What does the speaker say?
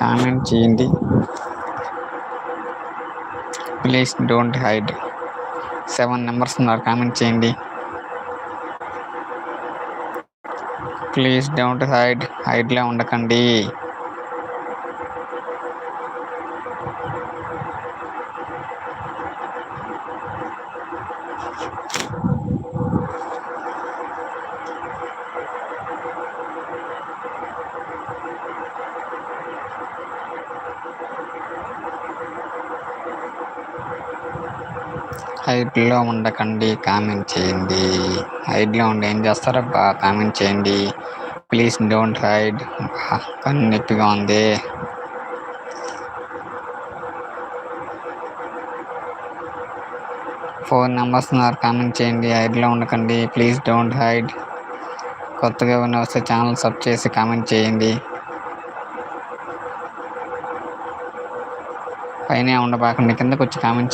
Comment చేయండి. Please don't hide. 7 members ఉన్నారు, comment చేయండి. ప్లీజ్ డోంట్ హైడ్లో ఉండకండి. హైడ్లో ఉండకండి, కామెంట్ చేయండి. హైడ్లో ఉండి ఏం చేస్తారబ్బా, కామెంట్ చేయండి. Please don't hide. కన్ను నొప్పిగా ఉంది. ఫోర్ మెంబర్స్ ఉన్నారు, కామెంట్ చేయండి. హైడ్లో ఉండకండి, ప్లీజ్ డోంట్ హైడ్. కొత్తగా ఏమైనా వస్తే ఛానల్ సబ్ చేసి కామెంట్ చేయండి. పైన ఉండబాకండి, కిందకు వచ్చి కామెంట్